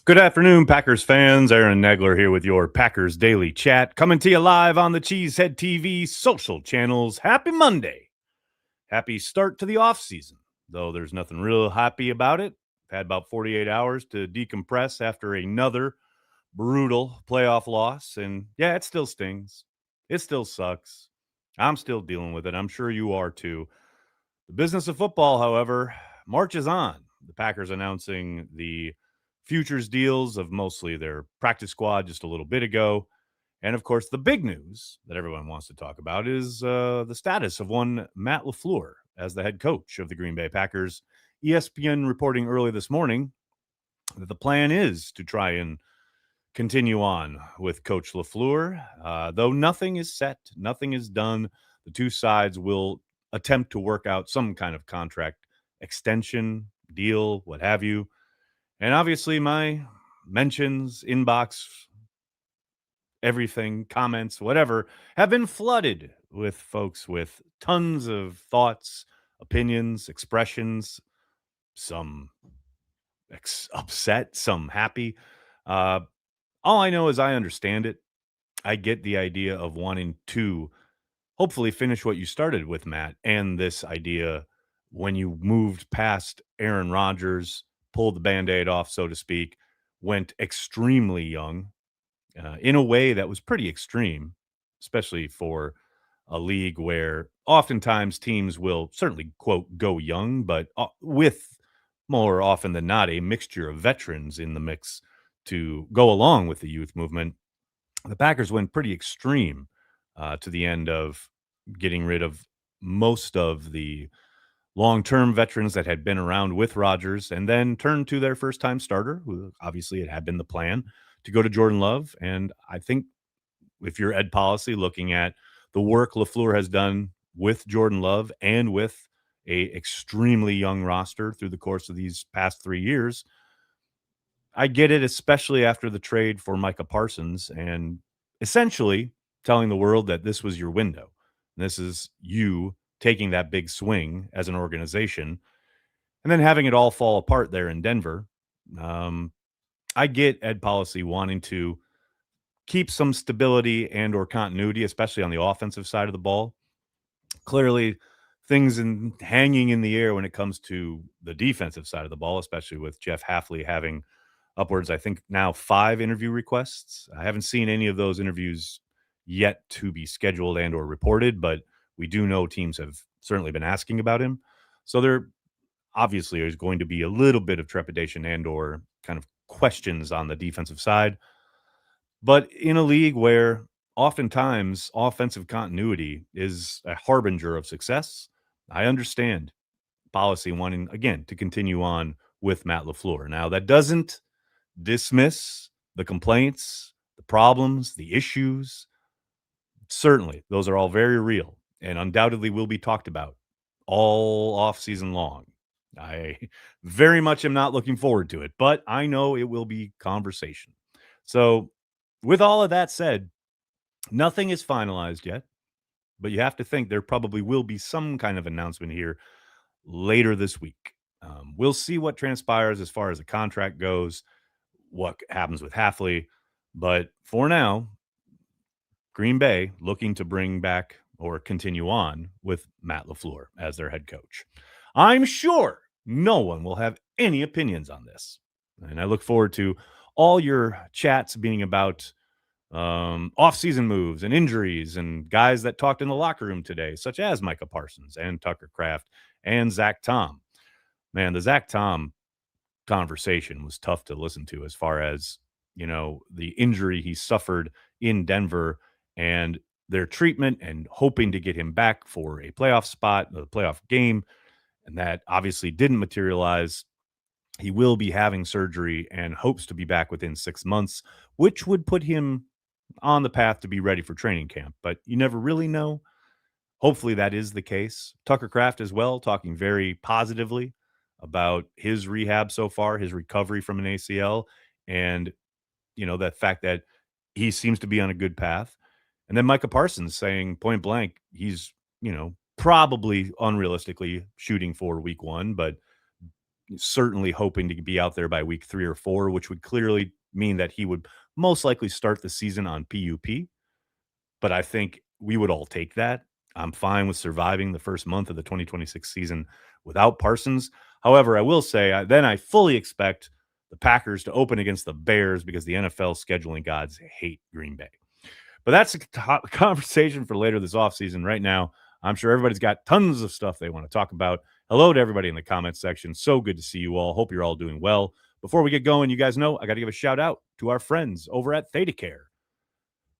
Good afternoon, Packers fans. Aaron Nagler here with your Packers Daily Chat, coming to you live on the Cheesehead TV social channels. Happy Monday. Happy start to the offseason, though there's nothing real happy about it. Had about 48 hours to decompress after another brutal playoff loss, and yeah, it still stings. It still sucks. I'm still dealing with it. I'm sure you are too. The business of football, however, marches on. The Packers announcing the futures deals of mostly their practice squad just a little bit ago. And of course, the big news that everyone wants to talk about is the status of one Matt LaFleur as the head coach of the Green Bay Packers. ESPN reporting early this morning that the plan is to try and continue on with Coach LaFleur, though nothing is set, nothing is done. The two sides will attempt to work out some kind of contract extension, deal, what have you. And obviously, my mentions, inbox, everything, comments, whatever, have been flooded with folks with tons of thoughts, opinions, expressions, some upset, some happy. Uh, all I know is I understand it. I get the idea of wanting to hopefully finish what you started with, Matt, and this idea when you moved past Aaron Rodgers, pulled the Band-Aid off, so to speak, went extremely young in a way that was pretty extreme, especially for a league where oftentimes teams will certainly, quote, go young, but with more often than not a mixture of veterans in the mix to go along with the youth movement. The Packers went pretty extreme to the end of getting rid of most of the long-term veterans that had been around with Rodgers, and then turned to their first-time starter, who obviously it had been the plan to go to Jordan Love. And I think if you're Ed Policy looking at the work LaFleur has done with Jordan Love and with a extremely young roster through the course of these past 3 years, I get it, especially after the trade for Micah Parsons and essentially telling the world that this was your window. This is you taking that big swing as an organization and then having it all fall apart there in Denver. Um, I get Ed Policy wanting to keep some stability and or continuity, especially on the offensive side of the ball. Clearly, things hanging in the air when it comes to the defensive side of the ball, especially with Jeff Hafley having upwards, I think now 5 interview requests. I haven't seen any of those interviews yet to be scheduled and or reported, but we do know teams have certainly been asking about him. So there obviously is going to be a little bit of trepidation and or kind of questions on the defensive side. But in a league where oftentimes offensive continuity is a harbinger of success, I understand Policy wanting, again, to continue on with Matt LaFleur. Now, that doesn't dismiss the complaints, the problems, the issues. Certainly, those are all very real and undoubtedly will be talked about all off season long. I very much am not looking forward to it, but I know it will be conversation. So, with all of that said, nothing is finalized yet, but you have to think there probably will be some kind of announcement here later this week. We'll see what transpires as far as the contract goes, what happens with Hafley. But for now, Green Bay looking to bring back or continue on with Matt LaFleur as their head coach. I'm sure no one will have any opinions on this. And I look forward to all your chats being about off-season moves and injuries and guys that talked in the locker room today, such as Micah Parsons and Tucker Kraft and Zach Tom. Man, the Zach Tom conversation was tough to listen to as far as, the injury he suffered in Denver and their treatment and hoping to get him back for a playoff spot, a playoff game. And that obviously didn't materialize. He will be having surgery and hopes to be back within 6 months, which would put him on the path to be ready for training camp. But you never really know. Hopefully that is the case. Tucker Kraft as well, talking very positively about his rehab so far, his recovery from an ACL, and, that fact that he seems to be on a good path. And then Micah Parsons saying point blank, he's, probably unrealistically shooting for week 1, but certainly hoping to be out there by week 3 or 4, which would clearly mean that he would most likely start the season on PUP. But I think we would all take that. I'm fine with surviving the first month of the 2026 season without Parsons. However, I will say then I fully expect the Packers to open against the Bears because the NFL scheduling gods hate Green Bay. But that's a conversation for later this offseason. Right now, I'm sure everybody's got tons of stuff they want to talk about. Hello to everybody in the comments section. So good to see you all. Hope you're all doing well. Before we get going, you guys know I got to give a shout out to our friends over at ThedaCare.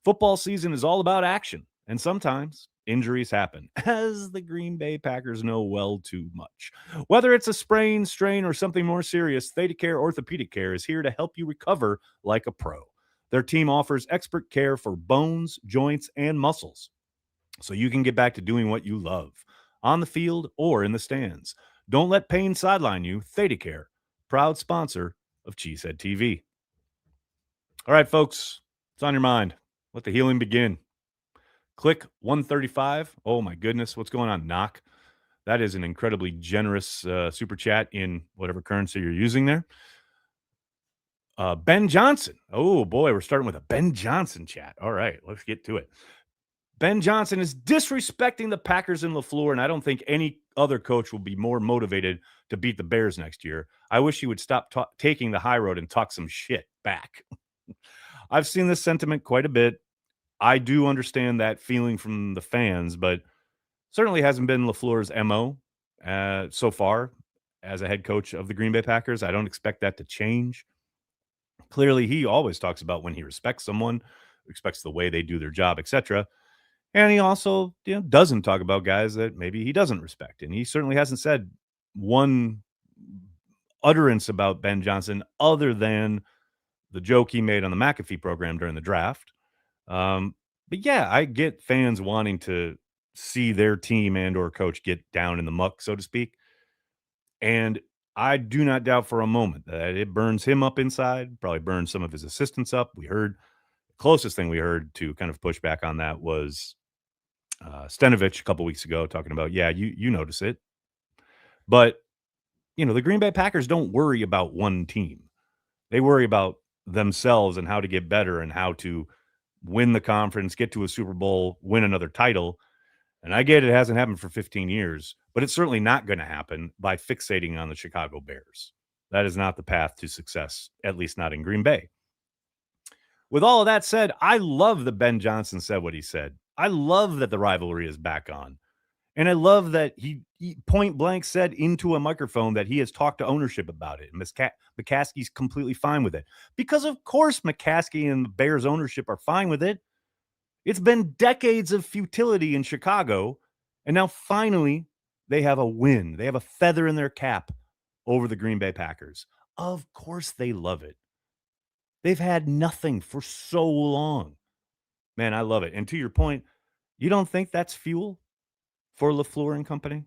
Football season is all about action, and sometimes injuries happen, as the Green Bay Packers know well too much. Whether it's a sprain, strain, or something more serious, ThedaCare Orthopedic Care is here to help you recover like a pro. Their team offers expert care for bones, joints, and muscles, so you can get back to doing what you love, on the field or in the stands. Don't let pain sideline you. ThedaCare, proud sponsor of Cheesehead TV. All right, folks, it's on your mind. Let the healing begin. Click 135. Oh, my goodness. What's going on, Knock? That is an incredibly generous super chat in whatever currency you're using there. Ben Johnson. Oh, boy. We're starting with a Ben Johnson chat. All right. Let's get to it. Ben Johnson is disrespecting the Packers and LaFleur, and I don't think any other coach will be more motivated to beat the Bears next year. I wish he would stop taking the high road and talk some shit back. I've seen this sentiment quite a bit. I do understand that feeling from the fans, but certainly hasn't been LaFleur's MO so far as a head coach of the Green Bay Packers. I don't expect that to change. Clearly, he always talks about when he respects someone, respects the way they do their job, etc. And he also, doesn't talk about guys that maybe he doesn't respect. And he certainly hasn't said one utterance about Ben Johnson other than the joke he made on the McAfee program during the draft. But yeah, I get fans wanting to see their team and or coach get down in the muck, so to speak. And I do not doubt for a moment that it burns him up inside, probably burns some of his assistants up. We heard the closest thing we heard to kind of push back on that was Stenovich a couple weeks ago talking about, yeah, you notice it. But, the Green Bay Packers don't worry about one team. They worry about themselves and how to get better and how to win the conference, get to a Super Bowl, win another title. And I get it hasn't happened for 15 years, but it's certainly not going to happen by fixating on the Chicago Bears. That is not the path to success, at least not in Green Bay. With all of that said, I love that Ben Johnson said what he said. I love that the rivalry is back on. And I love that he point blank said into a microphone that he has talked to ownership about it. And McCaskey's completely fine with it. Because, of course, McCaskey and the Bears ownership are fine with it. It's been decades of futility in Chicago. And now finally they have a win. They have a feather in their cap over the Green Bay Packers. Of course they love it. They've had nothing for so long. Man, I love it. And to your point, you don't think that's fuel for LaFleur and company?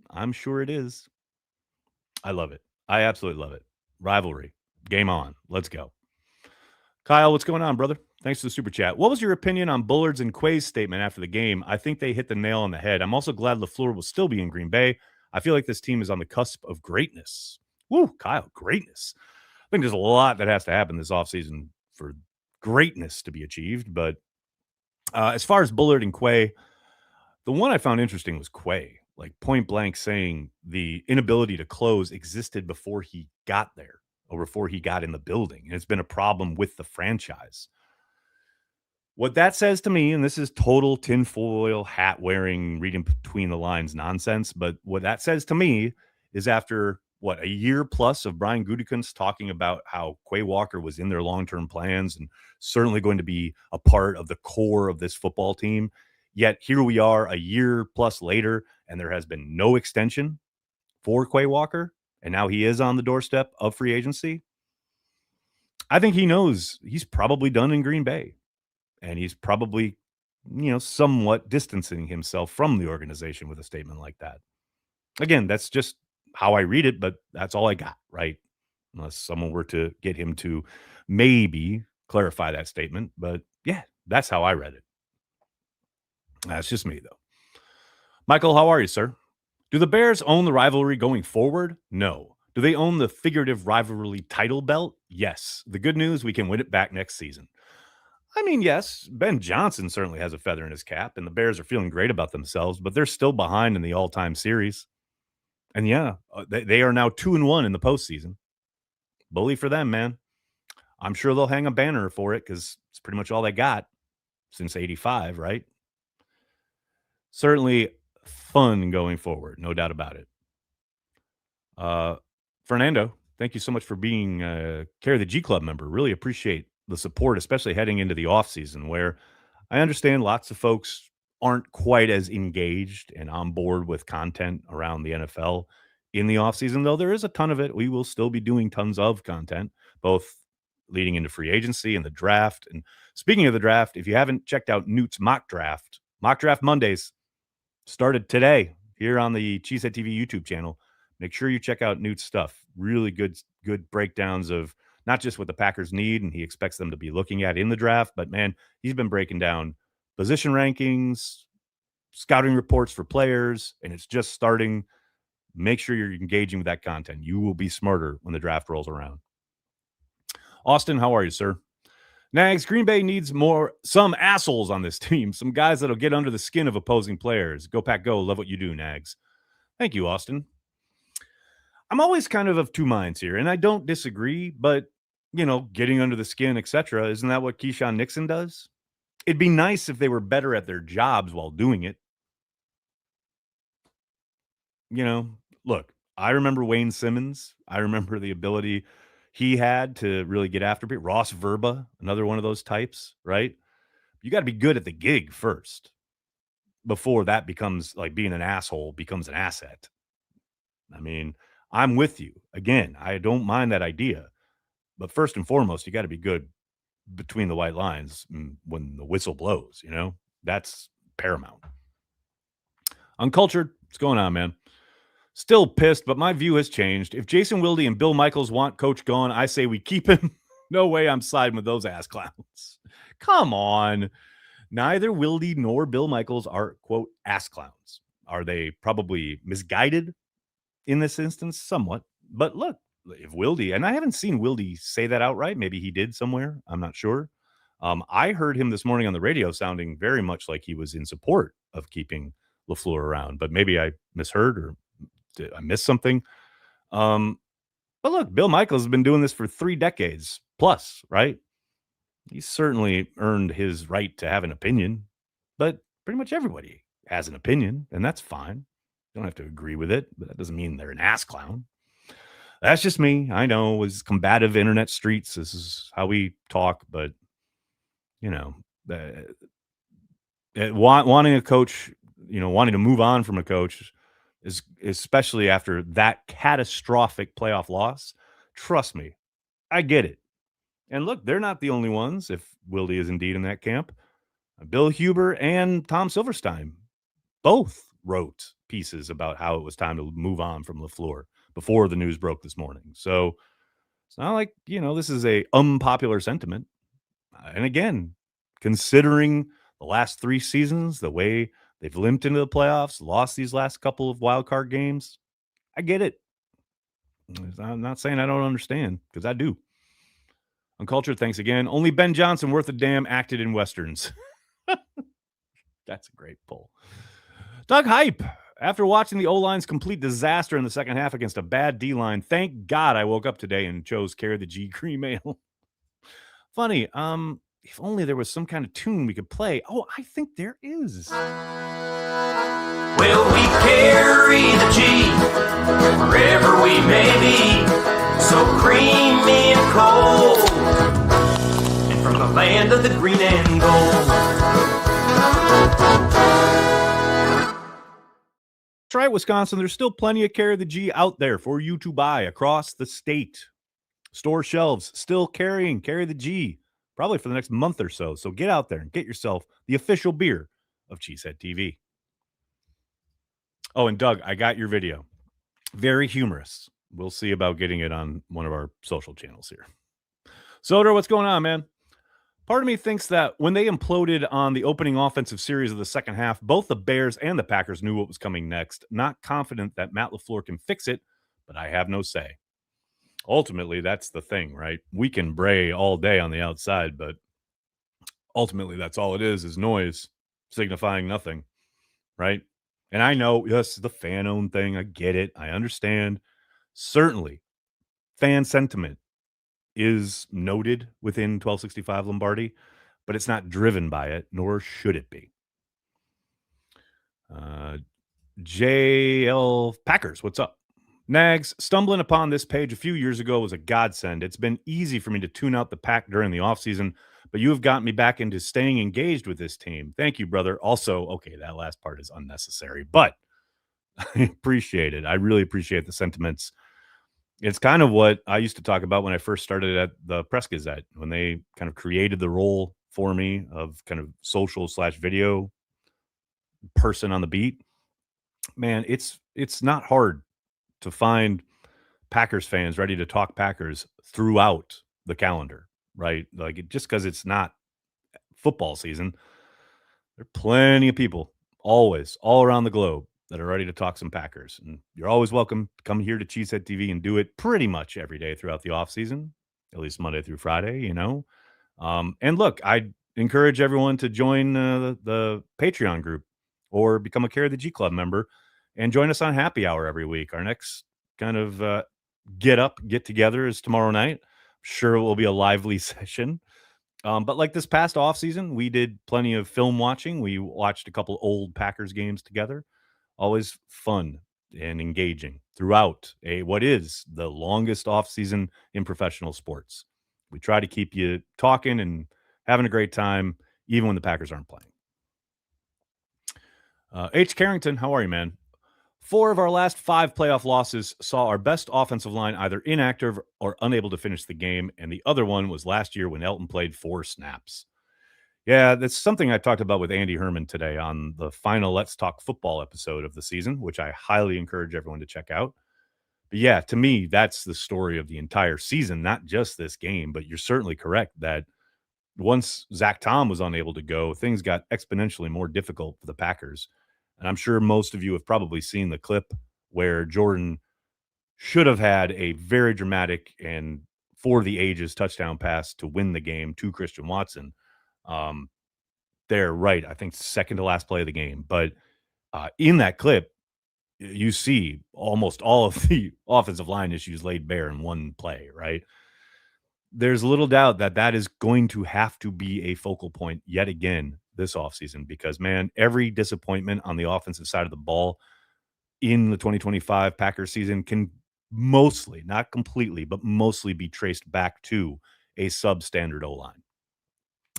I'm sure it is. I love it. I absolutely love it. Rivalry. Game on. Let's go. Kyle, what's going on, brother? Thanks for the super chat. What was your opinion on Bullard's and Quay's statement after the game? I think they hit the nail on the head. I'm also glad LaFleur will still be in Green Bay. I feel like this team is on the cusp of greatness. Woo, Kyle, greatness. I think there's a lot that has to happen this offseason for greatness to be achieved. But as far as Bullard and Quay, the one I found interesting was Quay, like point blank saying the inability to close existed before he got there or before he got in the building. And it's been a problem with the franchise. What that says to me, and this is total tinfoil hat wearing, reading between the lines nonsense, but what that says to me is after a year plus of Brian Gutekunst talking about how Quay Walker was in their long-term plans and certainly going to be a part of the core of this football team. Yet here we are a year plus later, and there has been no extension for Quay Walker, and now he is on the doorstep of free agency. I think he knows he's probably done in Green Bay, and he's probably, somewhat distancing himself from the organization with a statement like that. Again, that's just how I read it, but that's all I got, right? Unless someone were to get him to maybe clarify that statement. But yeah, that's how I read it. That's just me, though. Michael, how are you, sir? Do the Bears own the rivalry going forward? No. Do they own the figurative rivalry title belt? Yes. The good news, we can win it back next season. I mean, yes, Ben Johnson certainly has a feather in his cap, and the Bears are feeling great about themselves, but they're still behind in the all-time series. And yeah, they are now 2-1 in the postseason. Bully for them, man. I'm sure they'll hang a banner for it because it's pretty much all they got since '85, right? Certainly fun going forward, no doubt about it. Fernando, thank you so much for being Carry the G Club member. Really appreciate the support, especially heading into the offseason, where I understand lots of folks aren't quite as engaged and on board with content around the NFL in the offseason, though there is a ton of it. We will still be doing tons of content, both leading into free agency and the draft. And speaking of the draft, if you haven't checked out Newt's mock draft Mondays started today here on the Cheesehead TV YouTube channel. Make sure you check out Newt's stuff. Really good breakdowns of not just what the Packers need and he expects them to be looking at in the draft, but man, he's been breaking down position rankings, scouting reports for players, and it's just starting. Make sure you're engaging with that content. You will be smarter when the draft rolls around. Austin, how are you, sir? Nags, Green Bay needs some assholes on this team, some guys that'll get under the skin of opposing players. Go Pack Go. Love what you do, Nags. Thank you, Austin. I'm always kind of two minds here, and I don't disagree, but, getting under the skin, etc. Isn't that what Keyshawn Nixon does? It'd be nice if they were better at their jobs while doing it. Look, I remember Wayne Simmons. I remember the ability he had to really get after people. Ross Verba, another one of those types, right? You got to be good at the gig first before that becomes like being an asshole becomes an asset. I mean, I'm with you. Again, I don't mind that idea. But first and foremost, you got to be good between the white lines when the whistle blows, That's paramount. Uncultured, what's going on, man? Still pissed, but my view has changed. If Jason Wilde and Bill Michaels want Coach gone, I say we keep him. No way I'm siding with those ass clowns. Come on. Neither Wilde nor Bill Michaels are, quote, ass clowns. Are they probably misguided in this instance? Somewhat. But look, if Wilde, and I haven't seen Wilde say that outright. Maybe he did somewhere. I'm not sure. I heard him this morning on the radio sounding very much like he was in support of keeping LaFleur around. But maybe I misheard or I missed something. But look, Bill Michaels has been doing this for 3 decades plus, right? He's certainly earned his right to have an opinion, but pretty much everybody has an opinion, and that's fine. You don't have to agree with it, but that doesn't mean they're an ass clown. That's just me. I know, as combative internet streets, this is how we talk, but, wanting a coach, wanting to move on from a coach is especially after that catastrophic playoff loss. Trust me, I get it. And look, they're not the only ones, if Wilde is indeed in that camp. Bill Huber and Tom Silverstein both wrote pieces about how it was time to move on from LaFleur before the news broke this morning. So it's not like, this is a unpopular sentiment. And again, considering the last 3 seasons, the way they've limped into the playoffs, lost these last couple of wild card games, I get it. I'm not saying I don't understand, because I do. Uncultured, thanks again. Only Ben Johnson worth a damn acted in Westerns. That's a great pull. Doug Hype. After watching the O-line's complete disaster in the second half against a bad D-line, thank God I woke up today and chose Carry the G Cream Ale. Funny, if only there was some kind of tune we could play. Oh, I think there is. Well, we carry the G wherever we may be, so creamy and cold, and from the land of the green and gold. That's right, Wisconsin. There's still plenty of Carry the G out there for you to buy across the state. Store shelves still carrying Carry the G, probably for the next month or so. So get out there and get yourself the official beer of Cheesehead TV. Oh, and Doug, I got your video. Very humorous. We'll see about getting it on one of our social channels here. Soder, what's going on, man? Part of me thinks that when they imploded on the opening offensive series of the second half, both the Bears and the Packers knew what was coming next. Not confident that Matt LaFleur can fix it, but I have no say. Ultimately, that's the thing, right? We can bray all day on the outside, but ultimately that's all it is noise signifying nothing, right? And I know, yes, the fan owned thing, I get it. I understand. Certainly, fan sentiment is noted within 1265 Lombardi, but it's not driven by it, nor should it be. JL Packers, what's up? Nags, stumbling upon this page a few years ago was a godsend. It's been easy for me to tune out the pack during the offseason, but you have gotten me back into staying engaged with this team. Thank you, brother. Also, okay, that last part is unnecessary, but I appreciate it. I really appreciate the sentiments. It's kind of what I used to talk about when I first started at the Press Gazette, when they kind of created the role for me of kind of social/video person on the beat. Man, it's not hard to find Packers fans ready to talk Packers throughout the calendar, right? Like just because it's not football season, there are plenty of people always all around the globe that are ready to talk some Packers. And you're always welcome to come here to CHTV and do it pretty much every day throughout the off season, at least Monday through Friday, you know. And look, I encourage everyone to join the Patreon group or become a Care of the G Club member and join us on Happy Hour every week. Our next kind of get together is tomorrow night. I'm sure it will be a lively session. But like this past off season, we did plenty of film watching. We watched a couple old Packers games together. Always fun and engaging throughout what is the longest off season in professional sports. We try to keep you talking and having a great time, even when the Packers aren't playing. H. Carrington, how are you, man? 4 of our last 5 playoff losses saw our best offensive line either inactive or unable to finish the game, and the other one was last year when Elton played 4 snaps. Yeah, that's something I talked about with Andy Herman today on the final Let's Talk Football episode of the season, which I highly encourage everyone to check out. But yeah, to me, that's the story of the entire season, not just this game. But you're certainly correct that once Zach Tom was unable to go, things got exponentially more difficult for the Packers. And I'm sure most of you have probably seen the clip where Jordan should have had a very dramatic and for the ages touchdown pass to win the game to Christian Watson. They're right. I think second to last play of the game. But in that clip, you see almost all of the offensive line issues laid bare in one play, right? There's little doubt that that is going to have to be a focal point yet again this offseason because, man, every disappointment on the offensive side of the ball in the 2025 Packers season can mostly, not completely, but mostly be traced back to a substandard O-line.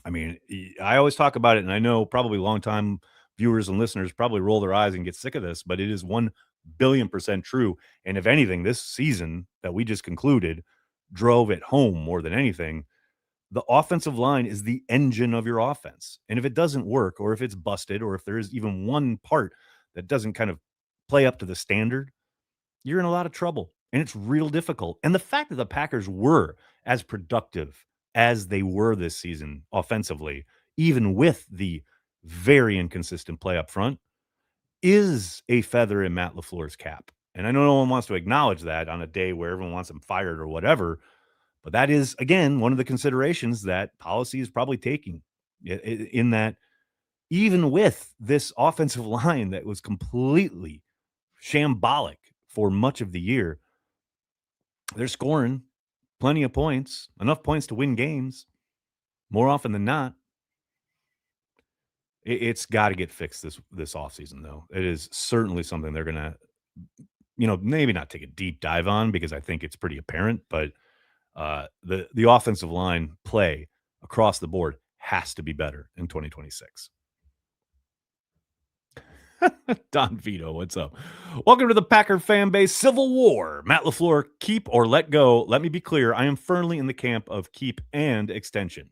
I mean, I always talk about it, and I know probably longtime viewers and listeners probably roll their eyes and get sick of this, but it is 1,000,000,000% true. And if anything, this season that we just concluded drove it home more than anything. The offensive line is the engine of your offense. And if it doesn't work, or if it's busted, or if there is even one part that doesn't kind of play up to the standard, you're in a lot of trouble. And it's real difficult. And the fact that the Packers were as productive as they were this season offensively, even with the very inconsistent play up front, is a feather in Matt LaFleur's cap. And I know no one wants to acknowledge that on a day where everyone wants him fired or whatever, but that is, again, one of the considerations that policy is probably taking in that even with this offensive line that was completely shambolic for much of the year, they're scoring plenty of points, enough points to win games more often than not. It's got to get fixed this offseason, though. It is certainly something they're going to, maybe not take a deep dive on because I think it's pretty apparent, but the offensive line play across the board has to be better in 2026. Don Vito, what's up? Welcome to the Packer fan base civil war. Matt LaFleur, keep or let go. Let me be clear. I am firmly in the camp of keep and extension.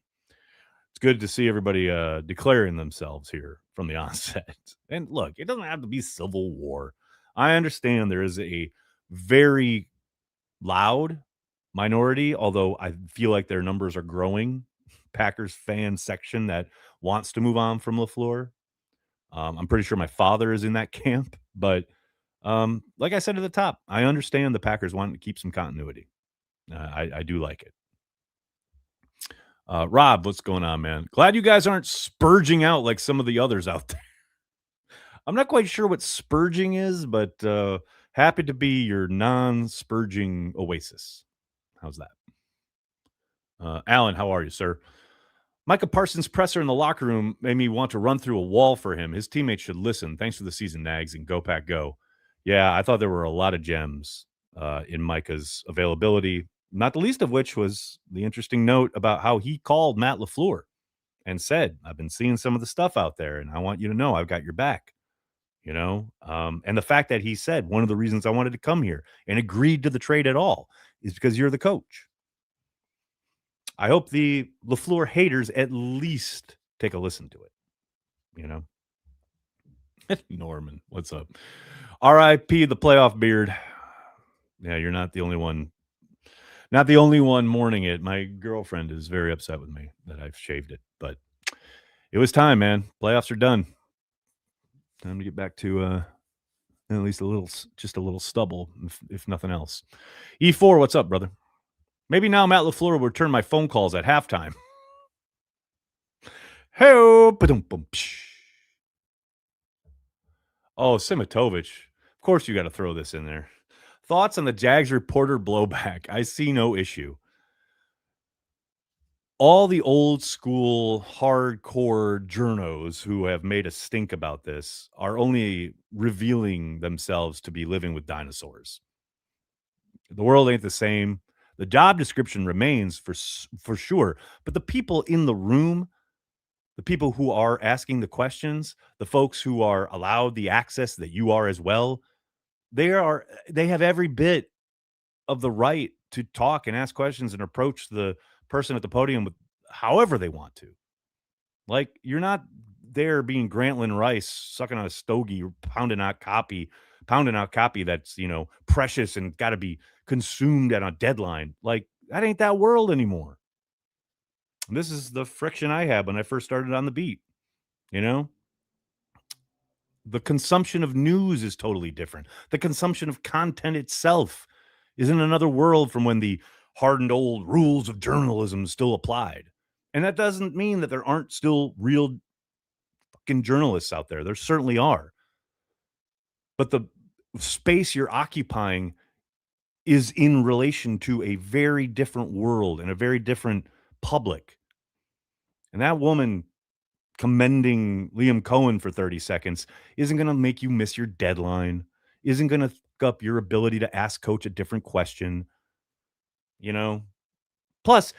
It's good to see everybody declaring themselves here from the onset. And look, it doesn't have to be civil war. I understand there is a very loud minority, although I feel like their numbers are growing, Packers fan section that wants to move on from LaFleur. I'm pretty sure my father is in that camp, but Like I said at the top, I understand the Packers wanting to keep some continuity. I do like it. Rob, what's going on, man? Glad you guys aren't spurging out like some of the others out there. I'm not quite sure what spurging is, but happy to be your non-spurging oasis. How's that? Alan, how are you, sir? Micah Parsons' presser in the locker room made me want to run through a wall for him. His teammates should listen. Thanks for the season, Nags, and go Pack go. Yeah, I thought there were a lot of gems in Micah's availability, not the least of which was the interesting note about how he called Matt LaFleur and said, I've been seeing some of the stuff out there, and I want you to know I've got your back. And the fact that he said one of the reasons I wanted to come here and agreed to the trade at all is because you're the coach. I hope the LaFleur haters at least take a listen to it. Norman, what's up? R.I.P. the playoff beard. Yeah, you're not the only one. Not the only one mourning it. My girlfriend is very upset with me that I've shaved it, but it was time, man. Playoffs are done. Time to get back to at least just a little stubble, if nothing else. E4, what's up, brother? Maybe now Matt LaFleur will return my phone calls at halftime. Hey-o, ba-dum-bum, psh. Oh, Simitovich. Of course you got to throw this in there. Thoughts on the Jags reporter blowback? I see no issue. All the old school hardcore journos who have made a stink about this are only revealing themselves to be living with dinosaurs. The world ain't the same. The job description remains for sure, but the people in the room, the people who are asking the questions, the folks who are allowed the access that you are as well, they have every bit of the right to talk and ask questions and approach the person at the podium with however they want to. Like, you're not there being Grantland Rice sucking on a stogie, pounding out copy that's, precious and got to be consumed at a deadline. Like, that ain't that world anymore. This is the friction I had when I first started on the beat. The consumption of news is totally different. The consumption of content itself is in another world from when the hardened old rules of journalism still applied. And that doesn't mean that there aren't still real fucking journalists out there. There certainly are. But the space you're occupying is in relation to a very different world and a very different public. And that woman commending Liam Cohen for 30 seconds isn't going to make you miss your deadline, isn't going to fuck up your ability to ask coach a different question. Plus,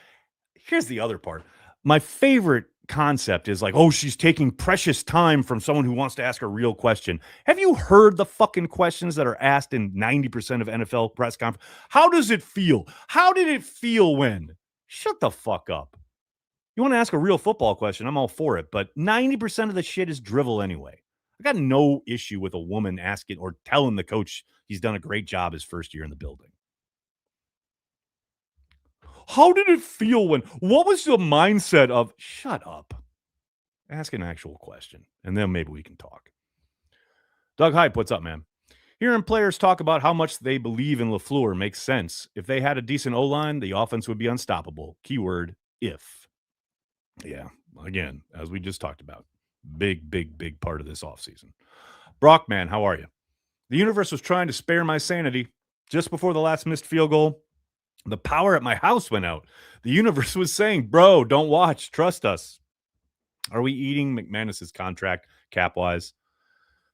here's the other part. My favorite concept is like, oh, she's taking precious time from someone who wants to ask a real question. Have you heard the fucking questions that are asked in 90% of NFL press conference? How does it feel? How did it feel when? Shut the fuck up. You want to ask a real football question, I'm all for it, but 90% of the shit is drivel anyway. I got no issue with a woman asking or telling the coach he's done a great job his first year in the building. How did it feel when? What was the mindset of? Shut up. Ask an actual question, and then maybe we can talk. Doug Hype, what's up, man? Hearing players talk about how much they believe in LaFleur makes sense. If they had a decent O-line, the offense would be unstoppable. Keyword, if. Yeah, again, as we just talked about, big part of this offseason. Brockman, how are you? The universe was trying to spare my sanity. Just before the last missed field goal, the power at my house went out. The universe was saying, bro, don't watch. Trust us. Are we eating McManus's contract cap-wise?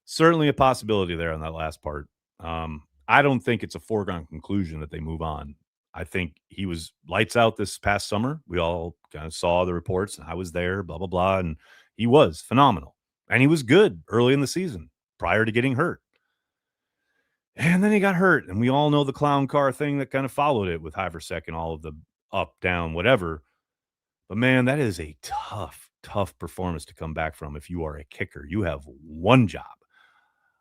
Certainly a possibility there on that last part. I don't think it's a foregone conclusion that they move on. I think he was lights out this past summer. We all kind of saw the reports. I was there, blah, blah, blah. And he was phenomenal. And he was good early in the season prior to getting hurt. And then he got hurt. And we all know the clown car thing that kind of followed it with Iversack and all of the up, down, whatever. But, man, that is a tough performance to come back from if you are a kicker. You have one job.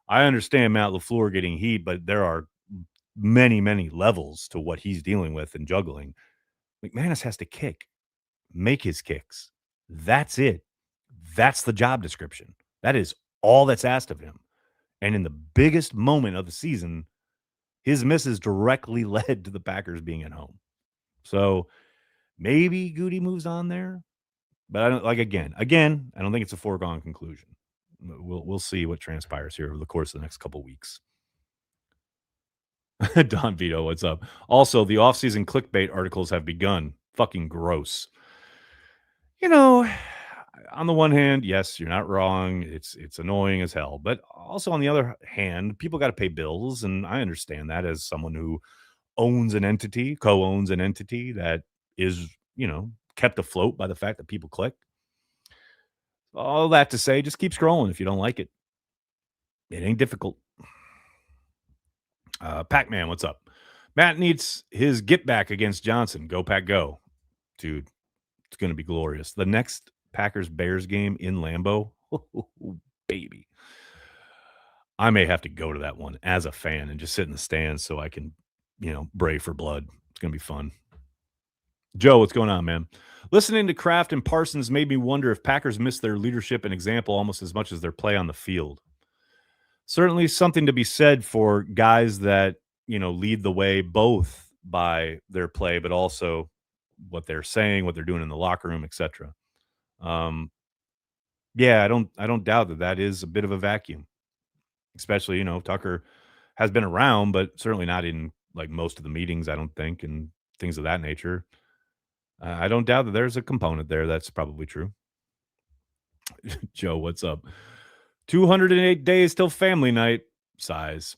I understand Matt LaFleur getting heat, but there are many levels to what he's dealing with and juggling. McManus has to kick, make his kicks. That's it. That's the job description. That is all that's asked of him. And in the biggest moment of the season, his misses directly led to the Packers being at home. So maybe Goody moves on there. But I don't again, I don't think it's a foregone conclusion. We'll see what transpires here over the course of the next couple weeks. Don Vito, what's up? Also, the offseason clickbait articles have begun. Fucking gross. On the one hand, yes, you're not wrong. It's annoying as hell. But also on the other hand, people got to pay bills, and I understand that as someone who owns an entity, co-owns an entity that is, kept afloat by the fact that people click. All that to say, just keep scrolling if you don't like it. It ain't difficult. Pac-Man, what's up? Matt needs his get back against Johnson. Go Pack, go. Dude, it's going to be glorious. The next Packers-Bears game in Lambeau, baby. I may have to go to that one as a fan and just sit in the stands so I can, bray for blood. It's going to be fun. Joe, what's going on, man? Listening to Kraft and Parsons made me wonder if Packers miss their leadership and example almost as much as their play on the field. Certainly something to be said for guys that, lead the way both by their play, but also what they're saying, what they're doing in the locker room, etc. Yeah, I don't doubt that is a bit of a vacuum, especially, Tucker has been around, but certainly not in like most of the meetings, I don't think, and things of that nature. I don't doubt that there's a component there. That's probably true. Joe, what's up? 208 days till family night. Size.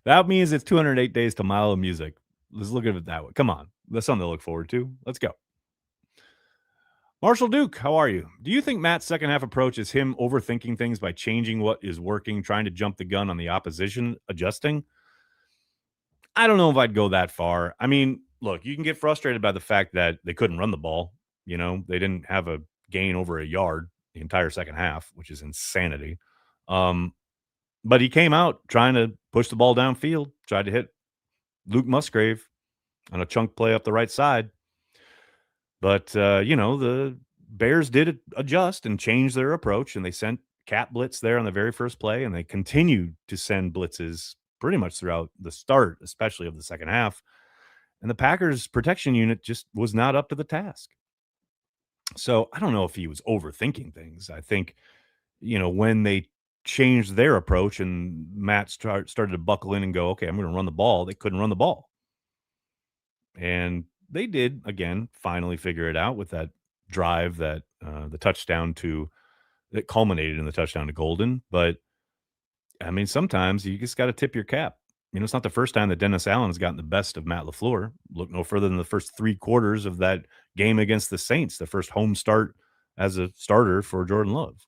That means it's 208 days to Mile of Music. Let's look at it that way. Come on. That's something to look forward to. Let's go. Marshall Duke, how are you? Do you think Matt's second half approach is him overthinking things by changing what is working, trying to jump the gun on the opposition, adjusting? I don't know if I'd go that far. I mean, look, you can get frustrated by the fact that they couldn't run the ball. They didn't have a gain over a yard the entire second half, which is insanity. But he came out trying to push the ball downfield, tried to hit Luke Musgrave on a chunk play up the right side. But, the Bears did adjust and change their approach, and they sent cat blitz there on the very first play, and they continued to send blitzes pretty much throughout the start, especially of the second half. And the Packers protection unit just was not up to the task. So I don't know if he was overthinking things. I think, when they changed their approach and Matt started to buckle in and go, okay, I'm going to run the ball, they couldn't run the ball. And they did, again, finally figure it out with that drive that that culminated in the touchdown to Golden. But, I mean, sometimes you just got to tip your cap. It's not the first time that Dennis Allen has gotten the best of Matt LaFleur. Look no further than the first 3 quarters of that game against the Saints, the first home start as a starter for Jordan Love.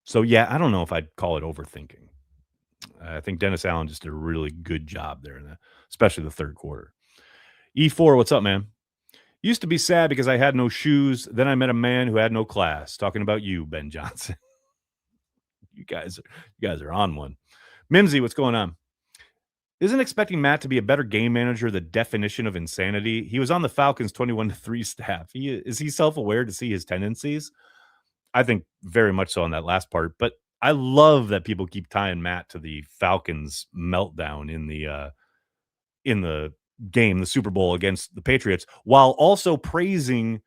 So, yeah, I don't know if I'd call it overthinking. I think Dennis Allen just did a really good job there, especially the third quarter. E4, what's up, man? Used to be sad because I had no shoes. Then I met a man who had no class. Talking about you, Ben Johnson. You guys are on one. Mimsy, what's going on? Isn't expecting Matt to be a better game manager the definition of insanity? He was on the Falcons 21-3 staff. Is he self-aware to see his tendencies? I think very much so on that last part. But I love that people keep tying Matt to the Falcons meltdown in the game, the Super Bowl against the Patriots, while also praising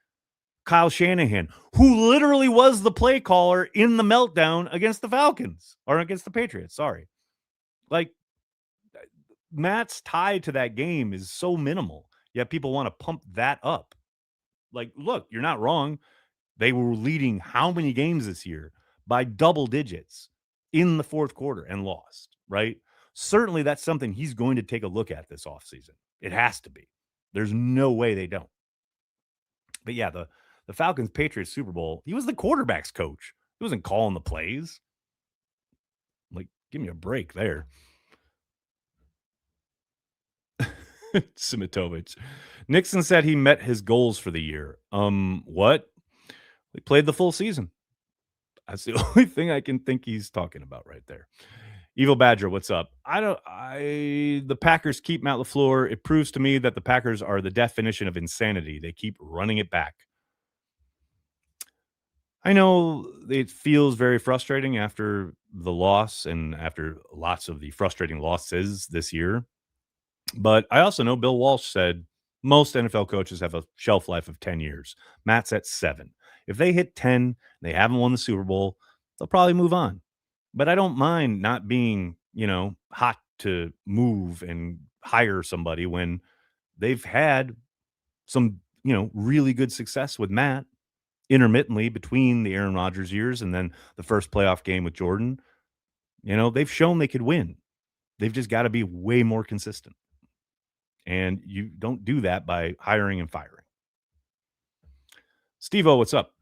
Kyle Shanahan, who literally was the play caller in the meltdown against the Falcons or against the Patriots. Sorry. Like, Matt's tie to that game is so minimal, yet people want to pump that up. Like, look, you're not wrong. They were leading how many games this year by double digits in the fourth quarter and lost, right? Certainly that's something he's going to take a look at this offseason. It has to be. There's no way they don't. But yeah, the Falcons Patriots Super Bowl, he was the quarterback's coach. He wasn't calling the plays. Like, give me a break there. Simitovich. Nixon said he met his goals for the year. What? He played the full season. That's the only thing I can think he's talking about right there. Evil Badger, what's up? The Packers keep Matt LaFleur. It proves to me that the Packers are the definition of insanity. They keep running it back. I know it feels very frustrating after the loss and after lots of the frustrating losses this year. But I also know Bill Walsh said most NFL coaches have a shelf life of 10 years. Matt's at 7. If they hit 10 and they haven't won the Super Bowl, they'll probably move on. But I don't mind not being, hot to move and hire somebody when they've had some, really good success with Matt intermittently between the Aaron Rodgers years and then the first playoff game with Jordan. They've shown they could win. They've just got to be way more consistent. And you don't do that by hiring and firing. Steve-O, what's up?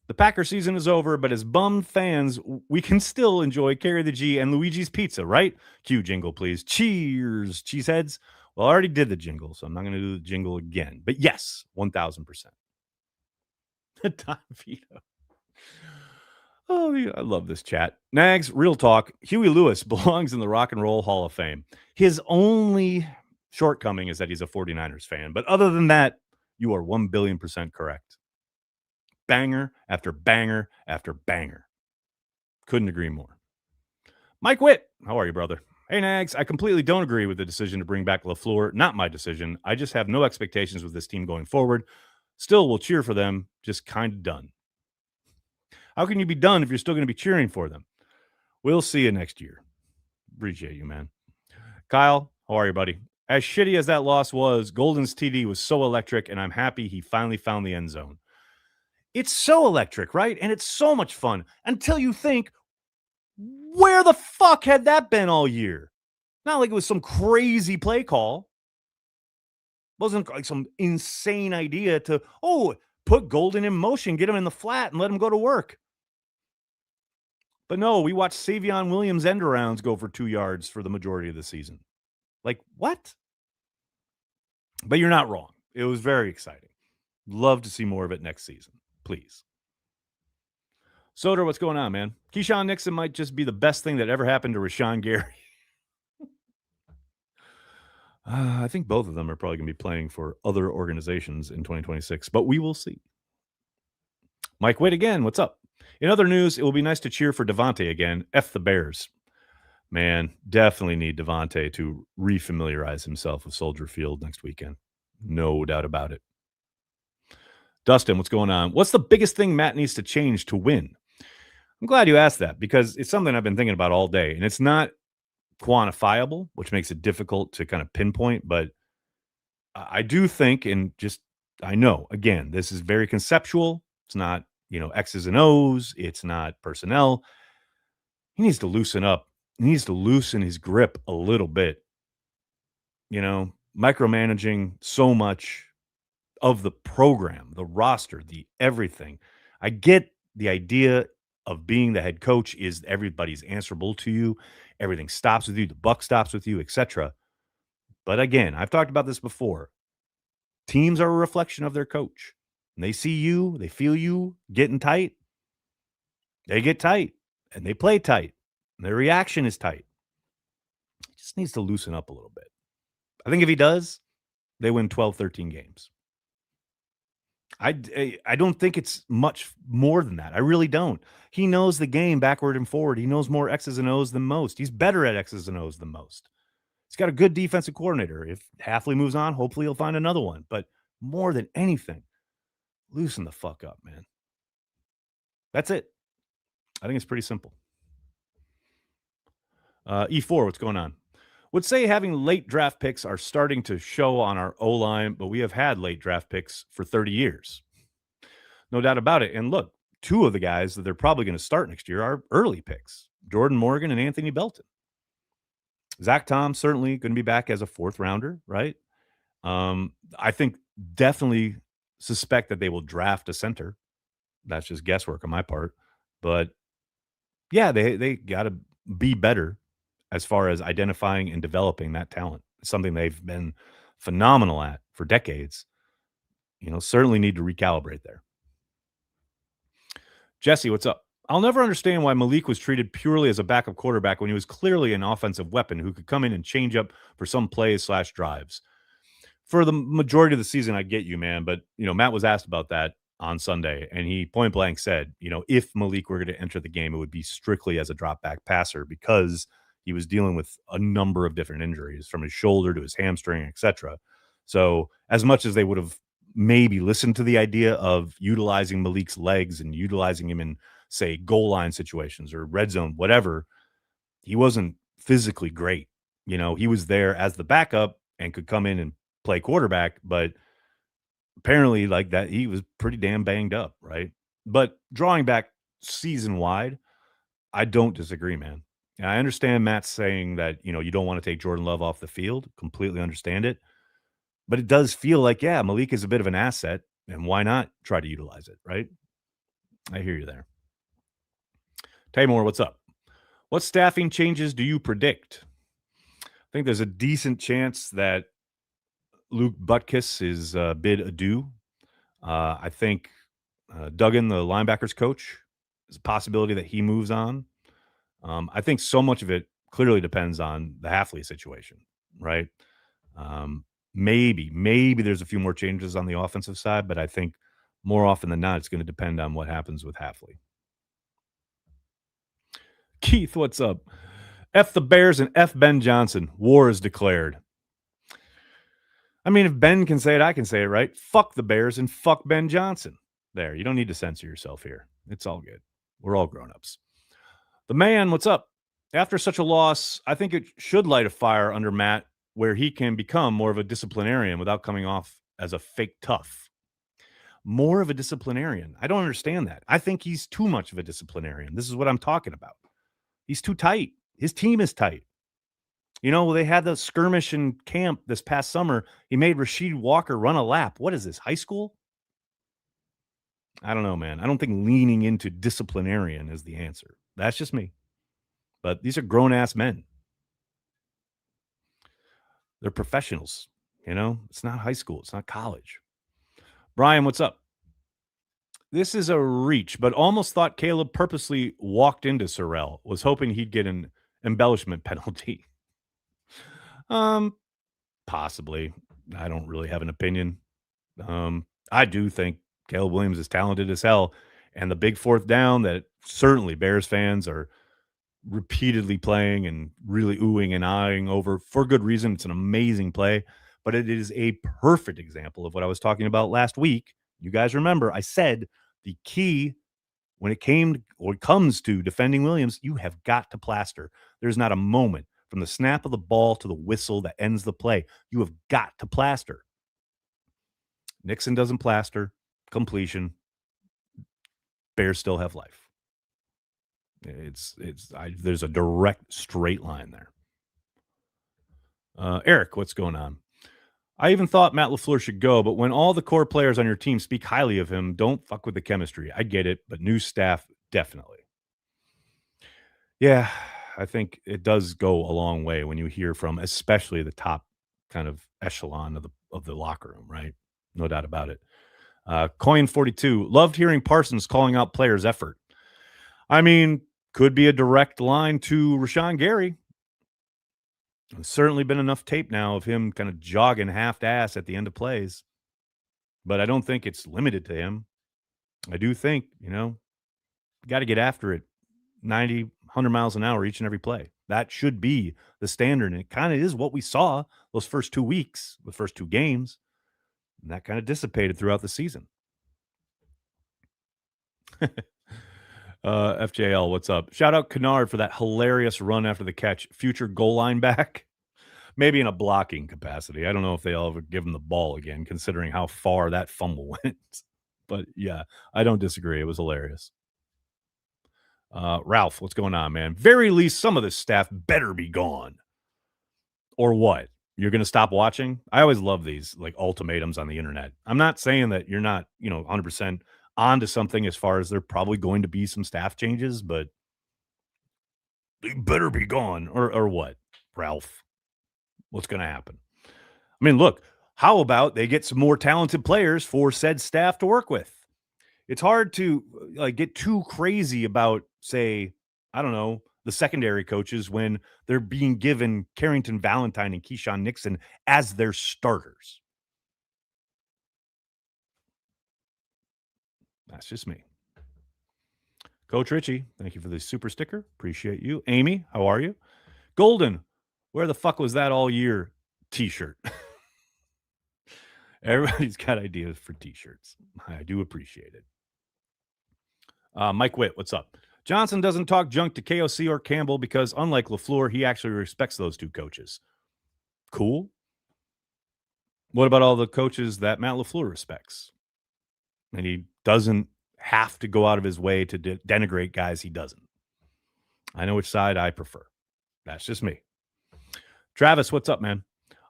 The Packer season is over, but as bummed fans, we can still enjoy Carry the G and Luigi's Pizza, right? Cue jingle, please. Cheers, cheeseheads. Well, I already did the jingle, so I'm not going to do the jingle again. But yes, 1,000%. Don Vito. Oh, yeah, I love this chat. Nags, real talk. Huey Lewis belongs in the Rock and Roll Hall of Fame. His only shortcoming is that he's a 49ers fan. But other than that, you are 1 billion% correct. Banger after banger after banger. Couldn't agree more. Mike Witt, how are you, brother? Hey, Nags, I completely don't agree with the decision to bring back LaFleur. Not my decision. I just have no expectations with this team going forward. Still will cheer for them, just kind of done. How can you be done if you're still going to be cheering for them? We'll see you next year. Appreciate you, man. Kyle, how are you, buddy? As shitty as that loss was, Golden's TD was so electric, and I'm happy he finally found the end zone. It's so electric, right? And it's so much fun until you think, where the fuck had that been all year? Not like it was some crazy play call. It wasn't like some insane idea to, put Golden in motion, get him in the flat, and let him go to work. But no, we watched Savion Williams end arounds go for 2 yards for the majority of the season. Like, what? But you're not wrong. It was very exciting. Love to see more of it next season. Please. Soder, what's going on, man? Keyshawn Nixon might just be the best thing that ever happened to Rashawn Gary. I think both of them are probably going to be playing for other organizations in 2026, but we will see. Mike Witt again, what's up? In other news, it will be nice to cheer for Devontae again. F the Bears. Man, definitely need Devontae to refamiliarize himself with Soldier Field next weekend. No doubt about it. Dustin, what's going on? What's the biggest thing Matt needs to change to win? I'm glad you asked that because it's something I've been thinking about all day, and it's not quantifiable, which makes it difficult to kind of pinpoint, but I do think, and just, I know, again, this is very conceptual. It's not, X's and O's. It's not personnel. He needs to loosen up. He needs to loosen his grip a little bit. Micromanaging so much of the program, the roster, the everything. I get the idea of being the head coach is everybody's answerable to you. Everything stops with you. The buck stops with you, etc. But again, I've talked about this before. Teams are a reflection of their coach. And they see you, they feel you getting tight. They get tight and they play tight. And their reaction is tight. He just needs to loosen up a little bit. I think if he does, they win 12, 13 games. I don't think it's much more than that. I really don't. He knows the game backward and forward. He knows more X's and O's than most. He's better at X's and O's than most. He's got a good defensive coordinator. If Halfley moves on, hopefully he'll find another one. But more than anything, loosen the fuck up, man. That's it. I think it's pretty simple. E4, what's going on? Would say having late draft picks are starting to show on our O-line, but we have had late draft picks for 30 years. No doubt about it. And look, 2 of the guys that they're probably going to start next year are early picks. Jordan Morgan and Anthony Belton. Zach Tom certainly going to be back as a 4th rounder, right? I think definitely suspect that they will draft a center. That's just guesswork on my part. But yeah, they got to be better as far as identifying and developing that talent. It's something they've been phenomenal at for decades. Certainly need to recalibrate there. Jesse, what's up? I'll never understand why Malik was treated purely as a backup quarterback when he was clearly an offensive weapon who could come in and change up for some plays/drives. For the majority of the season, I get you, man. But, Matt was asked about that. on Sunday, and he point blank said, if Malik were going to enter the game, it would be strictly as a drop back passer because he was dealing with a number of different injuries from his shoulder to his hamstring, etc. So as much as they would have maybe listened to the idea of utilizing Malik's legs and utilizing him in, say, goal line situations or red zone, whatever, he wasn't physically great. He was there as the backup and could come in and play quarterback, but apparently like that, he was pretty damn banged up, right? But drawing back season wide, I don't disagree, man. And I understand Matt's saying that, you don't want to take Jordan Love off the field. Completely understand it. But it does feel like, yeah, Malik is a bit of an asset, and why not try to utilize it, right? I hear you there. Taymor, what's up? What staffing changes do you predict? I think there's a decent chance that Luke Butkus is bid adieu. I think Duggan, the linebackers coach, is a possibility that he moves on. I think so much of it clearly depends on the Halfley situation, right? Maybe there's a few more changes on the offensive side, but I think more often than not, it's going to depend on what happens with Halfley. Keith, what's up? F the Bears and F Ben Johnson. War is declared. I mean, if Ben can say it, I can say it, right? Fuck the Bears and fuck Ben Johnson. There, you don't need to censor yourself here. It's all good. We're all grown-ups. The man, what's up? After such a loss, I think it should light a fire under Matt where he can become more of a disciplinarian without coming off as a fake tough. More of a disciplinarian. I don't understand that. I think he's too much of a disciplinarian. This is what I'm talking about. He's too tight. His team is tight. They had the skirmish in camp this past summer. He made Rasheed Walker run a lap. What is this, high school? I don't know, man. I don't think leaning into disciplinarian is the answer. That's just me. But these are grown-ass men. They're professionals, It's not high school. It's not college. Brian, what's up? This is a reach, but almost thought Caleb purposely walked into Sorrell. Was hoping he'd get an embellishment penalty. Possibly. I don't really have an opinion. I do think Caleb Williams is talented as hell, and the big fourth down that certainly Bears fans are repeatedly playing and really oohing and eyeing over for good reason. It's an amazing play, but it is a perfect example of what I was talking about last week. You guys remember I said the key when it comes to defending Williams, you have got to plaster. There's not a moment from the snap of the ball to the whistle that ends the play. You have got to plaster. Nixon doesn't plaster. Completion. Bears still have life. There's a direct straight line there. Eric, what's going on? I even thought Matt LaFleur should go, but when all the core players on your team speak highly of him, don't fuck with the chemistry. I get it, but new staff, definitely. Yeah, I think it does go a long way when you hear from especially the top kind of echelon of the locker room, right? No doubt about it. Coin 42, loved hearing Parsons calling out players' effort. I mean, could be a direct line to Rashawn Gary. There's certainly been enough tape now of him kind of jogging half-ass at the end of plays. But I don't think it's limited to him. I do think, got to get after it 90, 100 miles an hour each and every play. That should be the standard. And it kind of is what we saw those first 2 weeks, the first 2 games. And that kind of dissipated throughout the season. FJL, what's up? Shout out Kennard for that hilarious run after the catch. Future goal line back. Maybe in a blocking capacity. I don't know if they'll ever give him the ball again, considering how far that fumble went. But yeah, I don't disagree. It was hilarious. Ralph, what's going on, man? Very least some of this staff better be gone. Or what? You're going to stop watching? I always love these like ultimatums on the internet. I'm not saying that you're not, 100% onto something as far as there probably going to be some staff changes, but they better be gone. Or what, Ralph? What's going to happen? I mean, look, how about they get some more talented players for said staff to work with? It's hard to get too crazy about, say, I don't know, the secondary coaches when they're being given Carrington Valentine and Keyshawn Nixon as their starters. That's just me. Coach Richie, thank you for the super sticker. Appreciate you. Amy, how are you? Golden, where the fuck was that all year t-shirt? Everybody's got ideas for t-shirts. I do appreciate it. Mike Witt, what's up? Johnson doesn't talk junk to KOC or Campbell because, unlike LaFleur, he actually respects those two coaches. Cool. What about all the coaches that Matt LaFleur respects? And he doesn't have to go out of his way to denigrate guys he doesn't. I know which side I prefer. That's just me. Travis, what's up, man?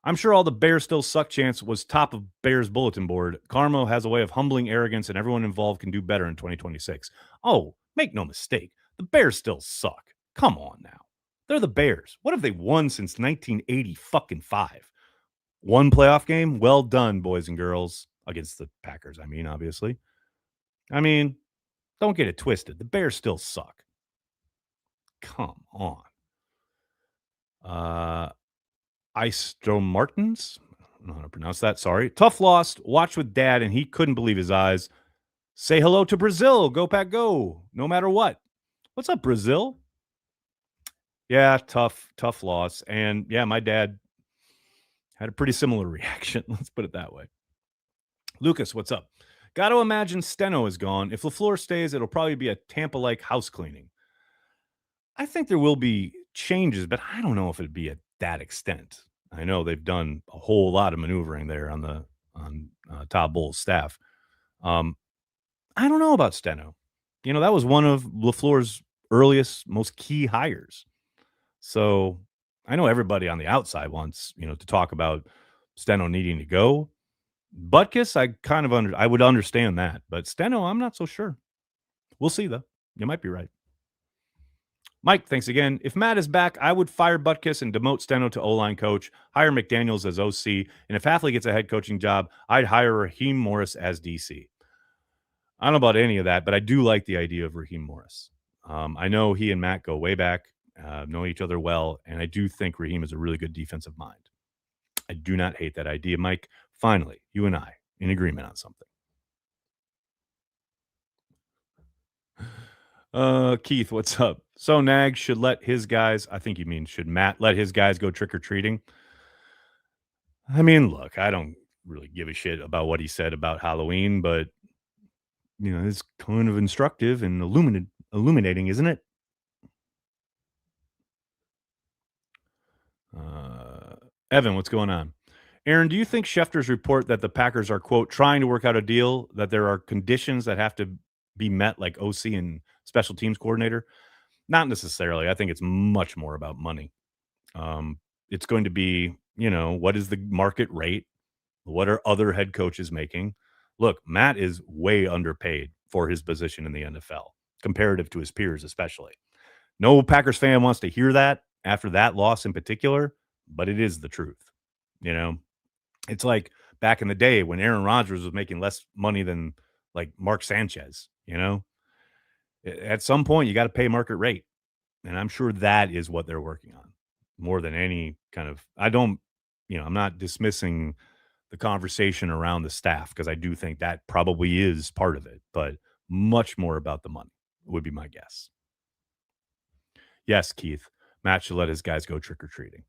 I'm sure all the Bears still suck chants was top of Bears bulletin board. Carmo has a way of humbling arrogance, and everyone involved can do better in 2026. Oh, make no mistake. The Bears still suck. Come on now. They're the Bears. What have they won since 1985? One playoff game? Well done, boys and girls. Against the Packers, I mean, obviously. I mean, don't get it twisted. The Bears still suck. Come on. Istro Martins? I don't know how to pronounce that. Sorry. Tough loss. Watched with Dad, and he couldn't believe his eyes. Say hello to Brazil. Go, Pack, go. No matter what. What's up, Brazil? Yeah, tough loss. And yeah, my dad had a pretty similar reaction. Let's put it that way. Lucas, what's up? Got to imagine Steno is gone. If LaFleur stays, it'll probably be a Tampa-like house cleaning. I think there will be changes, but I don't know if it'd be at that extent. I know they've done a whole lot of maneuvering there on Todd Bowles' staff. I don't know about Steno. You know, that was one of LaFleur's earliest, most key hires. So I know everybody on the outside wants, to talk about Steno needing to go. Butkus, I would understand that, but Steno, I'm not so sure. We'll see though. You might be right. Mike, thanks again. If Matt is back, I would fire Butkus and demote Steno to O-line coach, hire McDaniels as OC, and if Hafley gets a head coaching job, I'd hire Raheem Morris as DC. I don't know about any of that, but I do like the idea of Raheem Morris. I know he and Matt go way back, know each other well, and I do think Raheem is a really good defensive mind. I do not hate that idea, Mike. Finally, you and I in agreement on something. Keith, what's up? So Nag should let his guys, I think you mean should Matt let his guys go trick-or-treating? I mean, look, I don't really give a shit about what he said about Halloween, but it's kind of instructive and illuminating, isn't it? Evan, what's going on? Aaron, do you think Schefter's report that the Packers are, quote, trying to work out a deal, that there are conditions that have to be met, like OC and special teams coordinator? Not necessarily. I think it's much more about money. It's going to be, what is the market rate? What are other head coaches making? Look, Matt is way underpaid for his position in the NFL, comparative to his peers especially. No Packers fan wants to hear that after that loss in particular, but it is the truth. It's like back in the day when Aaron Rodgers was making less money than like Mark Sanchez, At some point you got to pay market rate. And I'm sure that is what they're working on more than any kind of, I'm not dismissing the conversation around the staff because I do think that probably is part of it, but much more about the money would be my guess. Yes, Keith, Matt should let his guys go trick-or-treating.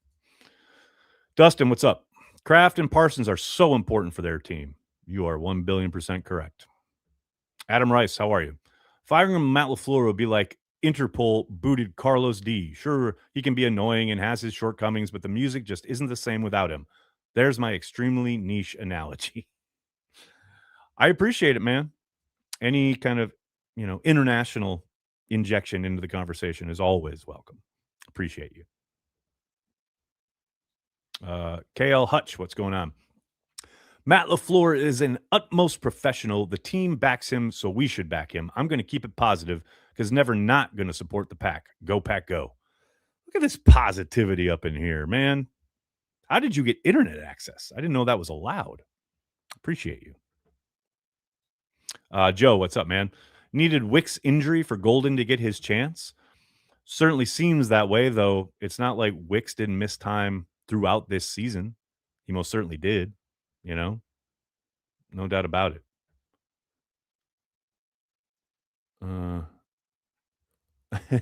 Dustin, what's up? Kraft and Parsons are so important for their team. You are 1 billion% correct. Adam Rice, how are you? Firing Matt LaFleur would be like Interpol booted Carlos D. Sure, he can be annoying and has his shortcomings, but the music just isn't the same without him. There's my extremely niche analogy. I appreciate it, man. Any kind of, international injection into the conversation is always welcome. Appreciate you. KL Hutch, what's going on? Matt LaFleur is an utmost professional. The team backs him, so we should back him. I'm going to keep it positive because never not going to support the Pack. Go, Pack, go. Look at this positivity up in here, man. How did you get internet access? I didn't know that was allowed. Appreciate you. Joe, what's up, man? Needed Wick's injury for Golden to get his chance? Certainly seems that way, though. It's not like Wicks didn't miss time throughout this season. He most certainly did, no doubt about it. Uh,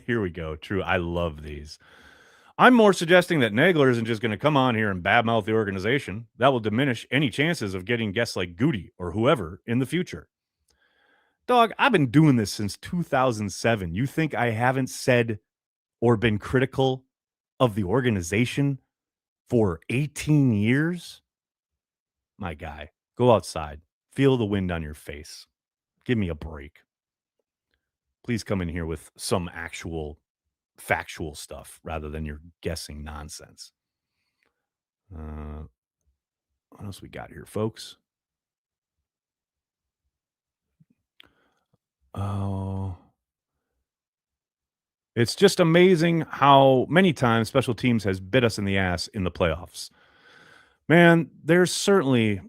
here we go. True. I love these. I'm more suggesting that Nagler isn't just going to come on here and badmouth the organization. That will diminish any chances of getting guests like Goody or whoever in the future. Dog, I've been doing this since 2007. You think I haven't said or been critical of the organization for 18 years? My guy, go outside. Feel the wind on your face. Give me a break. Please come in here with some actual factual stuff rather than your guessing nonsense. What else we got here, folks? Oh, it's just amazing how many times special teams has bit us in the ass in the playoffs. Man, there's certainly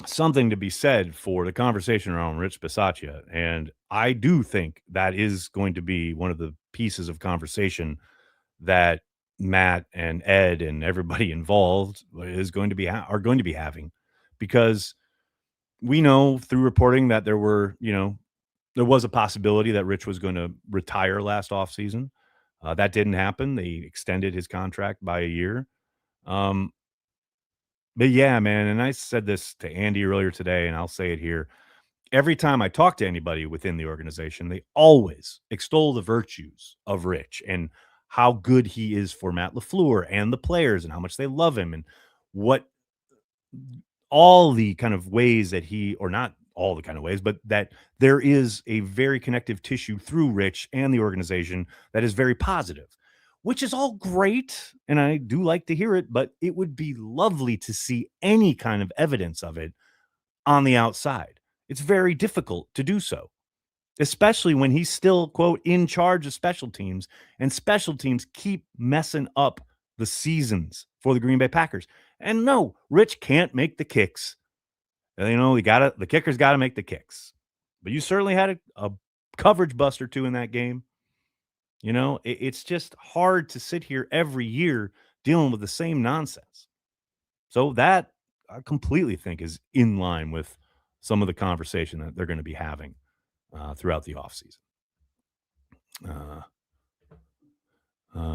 something to be said for the conversation around Rich Bisaccia, and I do think that is going to be one of the pieces of conversation that Matt and Ed and everybody involved is going to be are going to be having, because we know through reporting that there was a possibility that Rich was going to retire last offseason. That didn't happen. They extended his contract by a year. Um, but yeah, man, and I said this to Andy earlier today, and I'll say it here. Every time I talk to anybody within the organization, they always extol the virtues of Rich and how good he is for Matt LaFleur and the players and how much they love him and what all the kind of ways that or not all the kind of ways, but that there is a very connective tissue through Rich and the organization that is very positive, which is all great. And I do like to hear it, but it would be lovely to see any kind of evidence of it on the outside. It's very difficult to do so, especially when he's still, quote, in charge of special teams, and special teams keep messing up the seasons for the Green Bay Packers. And no, Rich can't make the kicks. The kicker's got to make the kicks. But you certainly had a coverage bust or two in that game. It's just hard to sit here every year dealing with the same nonsense. So that I completely think is in line with some of the conversation that they're going to be having throughout the offseason.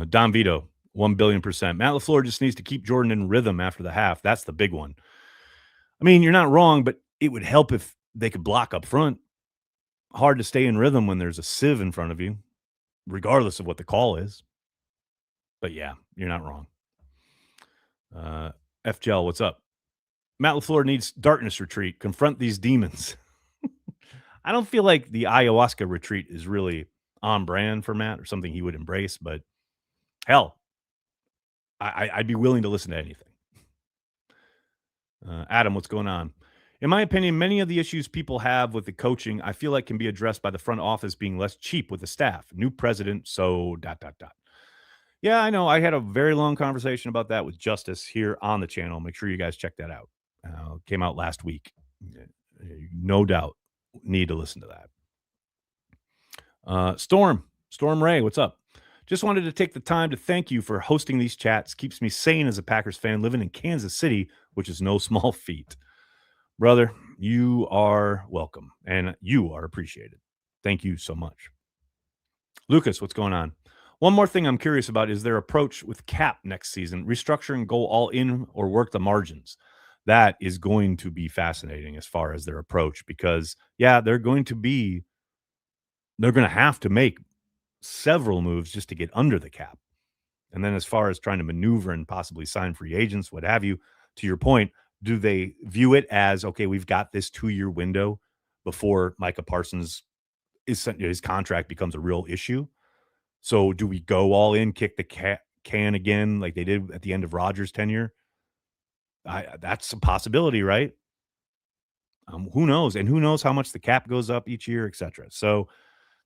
Don Vito, 1 billion%. Matt LaFleur just needs to keep Jordan in rhythm after the half. That's the big one. I mean, you're not wrong, but it would help if they could block up front. Hard to stay in rhythm when there's a sieve in front of you, regardless of what the call is. But yeah, you're not wrong. FGL, what's up? Matt LaFleur needs darkness retreat. Confront these demons. I don't feel like the ayahuasca retreat is really on brand for Matt or something he would embrace, but hell, I'd be willing to listen to anything. Adam, what's going on? In my opinion, many of the issues people have with the coaching, I feel like can be addressed by the front office being less cheap with the staff. New president, so ... Yeah, I know. I had a very long conversation about that with Justice here on the channel. Make sure you guys check that out. Came out last week. No doubt need to listen to that. Storm Ray, what's up? Just wanted to take the time to thank you for hosting these chats. Keeps me sane as a Packers fan living in Kansas City, which is no small feat. Brother, you are welcome, and you are appreciated. Thank you so much. Lucas, what's going on? One more thing I'm curious about is their approach with cap next season. Restructure and go all in or work the margins. That is going to be fascinating as far as their approach, because, yeah, they're going to have to make several moves just to get under the cap. And then as far as trying to maneuver and possibly sign free agents, what have you, to your point, do they view it as, okay, we've got this 2-year window before Micah Parsons his contract becomes a real issue? So do we go all in, kick the can again like they did at the end of Rodgers' tenure? That's a possibility, right? Who knows? And who knows how much the cap goes up each year, et cetera. So,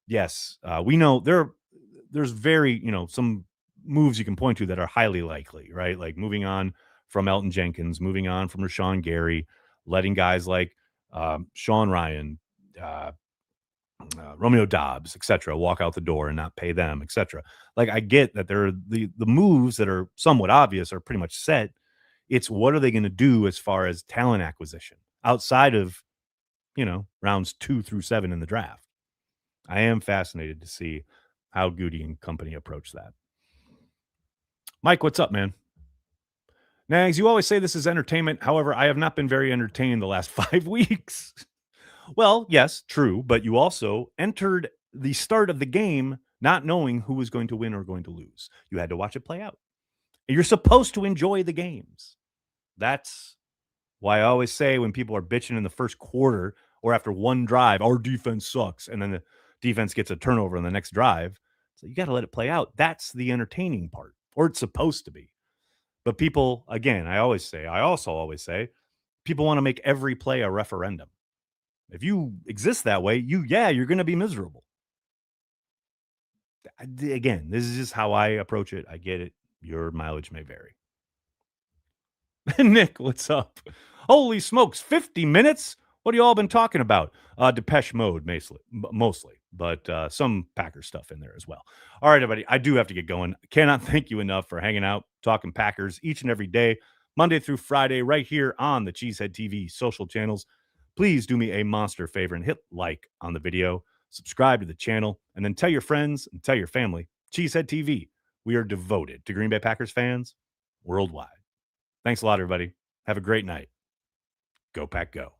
yes, we know there's very, some moves you can point to that are highly likely, right? Like moving on from Elton Jenkins, moving on from Rashawn Gary, letting guys like Sean Ryan, Romeo Dobbs, etc., walk out the door and not pay them, etc. Like, I get that there are the moves that are somewhat obvious are pretty much set. It's what are they going to do as far as talent acquisition outside of, rounds 2 through 7 in the draft. I am fascinated to see how Goody and company approach that. Mike, what's up, man? Nags, you always say this is entertainment. However, I have not been very entertained the last 5 weeks. Well, yes, true, but you also entered the start of the game not knowing who was going to win or going to lose. You had to watch it play out. You're supposed to enjoy the games. That's why I always say when people are bitching in the first quarter or after one drive, our defense sucks, and then the defense gets a turnover on the next drive. So you got to let it play out. That's the entertaining part, or it's supposed to be. But people, again, I also always say, people want to make every play a referendum. If you exist that way, you're going to be miserable. Again, this is just how I approach it. I get it. Your mileage may vary. Nick, what's up? Holy smokes, 50 minutes? What have you all been talking about? Depeche Mode, mostly, but some Packers stuff in there as well. All right, everybody, I do have to get going. Cannot thank you enough for hanging out, talking Packers each and every day, Monday through Friday, right here on the Cheesehead TV social channels. Please do me a monster favor and hit like on the video, subscribe to the channel, and then tell your friends and tell your family. Cheesehead TV, we are devoted to Green Bay Packers fans worldwide. Thanks a lot, everybody. Have a great night. Go Pack Go.